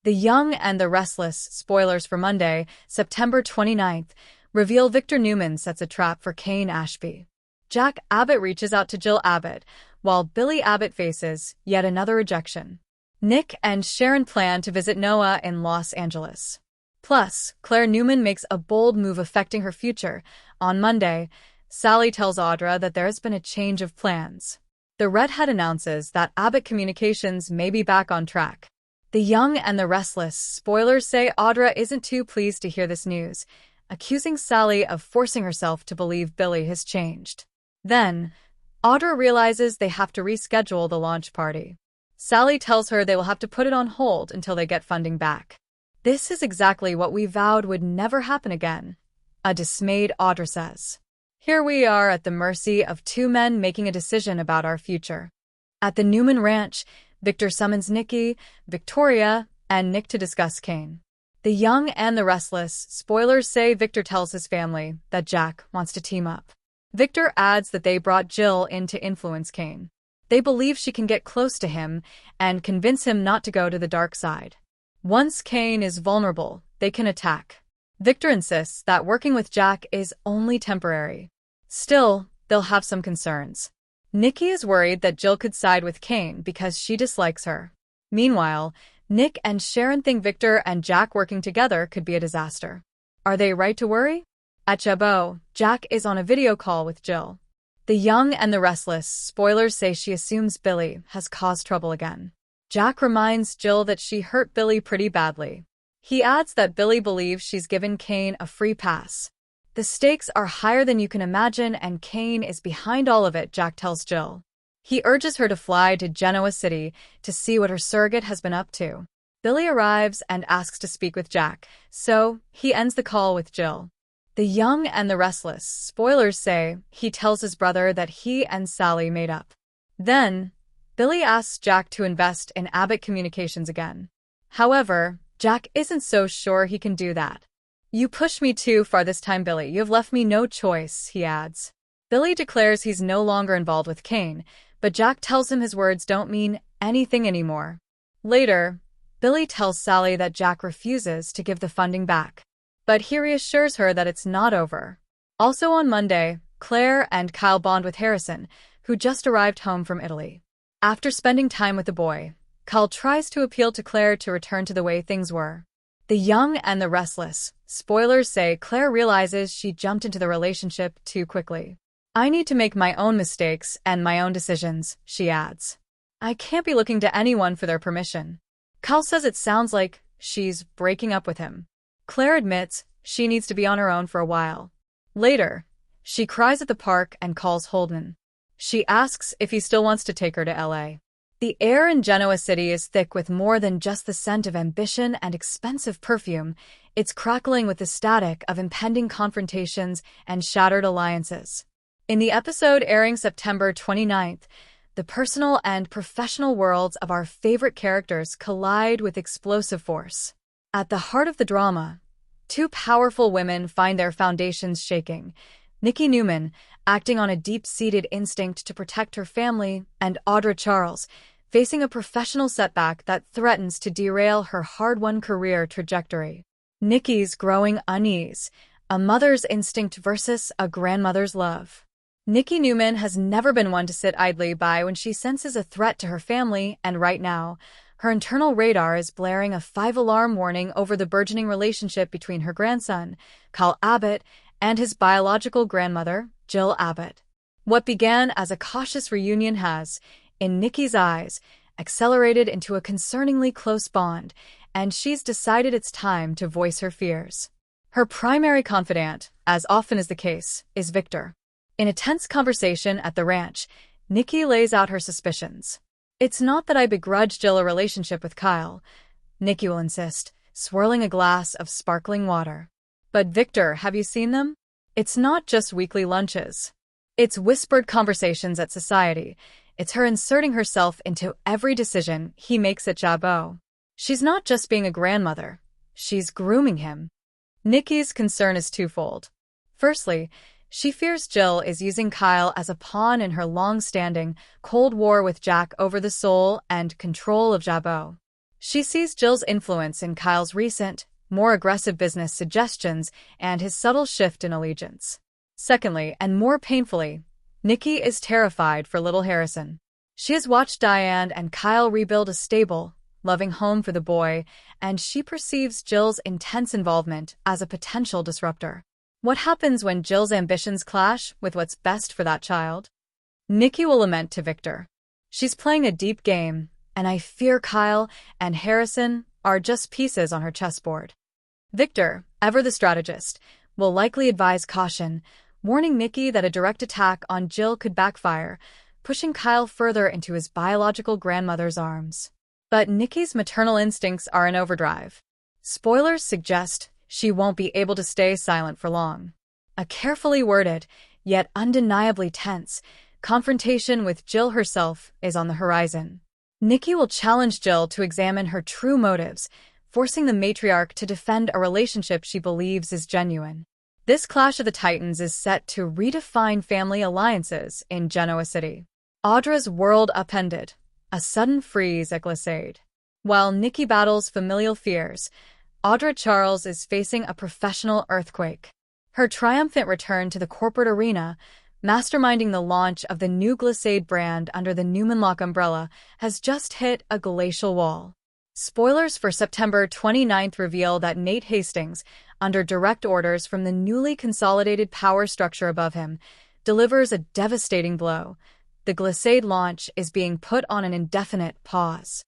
The Young and the Restless, spoilers for Monday, September 29th, reveal Victor Newman sets a trap for Kane Ashby. Jack Abbott reaches out to Jill Abbott, while Billy Abbott faces yet another rejection. Nick and Sharon plan to visit Noah in Los Angeles. Plus, Claire Newman makes a bold move affecting her future. On Monday, Sally tells Audra that there has been a change of plans. The redhead announces that Abbott Communications may be back on track. The Young and the Restless, spoilers say Audra isn't too pleased to hear this news, accusing Sally of forcing herself to believe Billy has changed. Then, Audra realizes they have to reschedule the launch party. Sally tells her they will have to put it on hold until they get funding back. This is exactly what we vowed would never happen again, a dismayed Audra says. Here we are at the mercy of two men making a decision about our future. At the Newman Ranch, Victor summons Nikki, Victoria, and Nick to discuss Kane. The Young and the Restless, spoilers say Victor tells his family that Jack wants to team up. Victor adds that they brought Jill in to influence Kane. They believe she can get close to him and convince him not to go to the dark side. Once Kane is vulnerable, they can attack. Victor insists that working with Jack is only temporary. Still, they'll have some concerns. Nikki is worried that Jill could side with Kane because she dislikes her. Meanwhile, Nick and Sharon think Victor and Jack working together could be a disaster. Are they right to worry? At Chabot, Jack is on a video call with Jill. The Young and the Restless, spoilers say she assumes Billy has caused trouble again. Jack reminds Jill that she hurt Billy pretty badly. He adds that Billy believes she's given Kane a free pass. The stakes are higher than you can imagine and Kane is behind all of it, Jack tells Jill. He urges her to fly to Genoa City to see what her surrogate has been up to. Billy arrives and asks to speak with Jack, so he ends the call with Jill. The Young and the Restless, spoilers say he tells his brother that he and Sally made up. Then, Billy asks Jack to invest in Abbott Communications again. However, Jack isn't so sure he can do that. You pushed me too far this time, Billy. You have left me no choice, he adds. Billy declares he's no longer involved with Kane, but Jack tells him his words don't mean anything anymore. Later, Billy tells Sally that Jack refuses to give the funding back. But he reassures her that it's not over. Also on Monday, Claire and Kyle bond with Harrison, who just arrived home from Italy. After spending time with the boy, Kyle tries to appeal to Claire to return to the way things were. The Young and the Restless, spoilers say Claire realizes she jumped into the relationship too quickly. I need to make my own mistakes and my own decisions, she adds. I can't be looking to anyone for their permission. Kyle says it sounds like she's breaking up with him. Claire admits she needs to be on her own for a while. Later, she cries at the park and calls Holden. She asks if he still wants to take her to LA. The air in Genoa City is thick with more than just the scent of ambition and expensive perfume. It's crackling with the static of impending confrontations and shattered alliances. In the episode airing September 29th, the personal and professional worlds of our favorite characters collide with explosive force. At the heart of the drama, two powerful women find their foundations shaking. Nikki Newman, acting on a deep-seated instinct to protect her family, and Audra Charles, facing a professional setback that threatens to derail her hard-won career trajectory. Nikki's growing unease, a mother's instinct versus a grandmother's love. Nikki Newman has never been one to sit idly by when she senses a threat to her family, and right now, her internal radar is blaring a 5-alarm warning over the burgeoning relationship between her grandson, Kyle Abbott, and his biological grandmother, Jill Abbott. What began as a cautious reunion has, in Nikki's eyes, accelerated into a concerningly close bond, and she's decided it's time to voice her fears. Her primary confidant, as often is the case, is Victor. In a tense conversation at the ranch, Nikki lays out her suspicions. It's not that I begrudge Jill a relationship with Kyle, Nikki will insist, swirling a glass of sparkling water. But Victor, have you seen them? It's not just weekly lunches. It's whispered conversations at society. It's her inserting herself into every decision he makes at Chabot. She's not just being a grandmother. She's grooming him. Nikki's concern is twofold. Firstly, she fears Jill is using Kyle as a pawn in her long-standing Cold War with Jack over the soul and control of Chabot. She sees Jill's influence in Kyle's recent, more aggressive business suggestions and his subtle shift in allegiance. Secondly, and more painfully, Nikki is terrified for little Harrison. She has watched Diane and Kyle rebuild a stable, loving home for the boy, and she perceives Jill's intense involvement as a potential disruptor. What happens when Jill's ambitions clash with what's best for that child? Nikki will lament to Victor. She's playing a deep game, and I fear Kyle and Harrison are just pieces on her chessboard. Victor, ever the strategist, will likely advise caution, warning Nikki that a direct attack on Jill could backfire, pushing Kyle further into his biological grandmother's arms. But Nikki's maternal instincts are in overdrive. Spoilers suggest she won't be able to stay silent for long. A carefully worded, yet undeniably tense, confrontation with Jill herself is on the horizon. Nikki will challenge Jill to examine her true motives, forcing the matriarch to defend a relationship she believes is genuine. This clash of the titans is set to redefine family alliances in Genoa City. Audra's world upended, a sudden freeze at Glissade. While Nikki battles familial fears, Audra Charles is facing a professional earthquake. Her triumphant return to the corporate arena, masterminding the launch of the new Glissade brand under the Newman Lock umbrella, has just hit a glacial wall. Spoilers for September 29th reveal that Nate Hastings, under direct orders from the newly consolidated power structure above him, delivers a devastating blow. The Glissade launch is being put on an indefinite pause.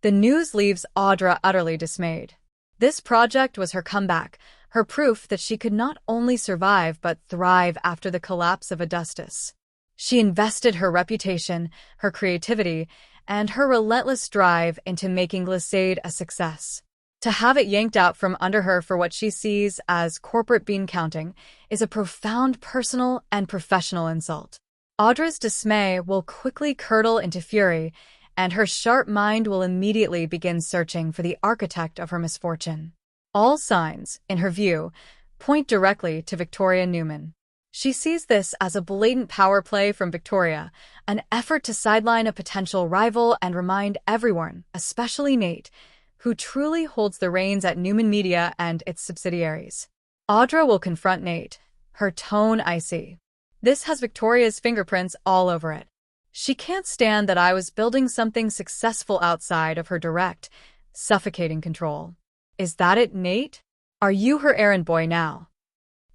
The news leaves Audra utterly dismayed. This project was her comeback, her proof that she could not only survive but thrive after the collapse of Augustus. She invested her reputation, her creativity, and her relentless drive into making Glissade a success. To have it yanked out from under her for what she sees as corporate bean counting is a profound personal and professional insult. Audra's dismay will quickly curdle into fury, and her sharp mind will immediately begin searching for the architect of her misfortune. All signs, in her view, point directly to Victoria Newman. She sees this as a blatant power play from Victoria, an effort to sideline a potential rival and remind everyone, especially Nate, who truly holds the reins at Newman Media and its subsidiaries. Audra will confront Nate, her tone icy. This has Victoria's fingerprints all over it. She can't stand that I was building something successful outside of her direct, suffocating control. Is that it, Nate? Are you her errand boy now?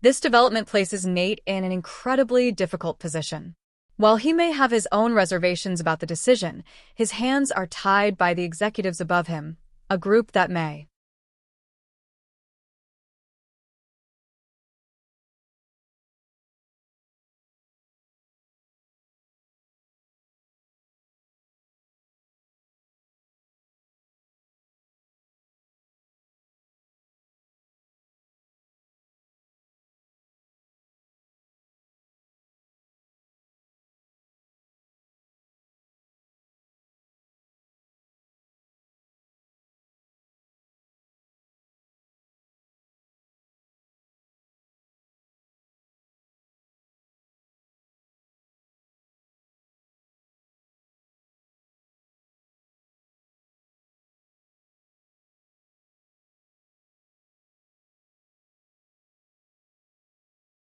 This development places Nate in an incredibly difficult position. While he may have his own reservations about the decision, his hands are tied by the executives above him, a group that may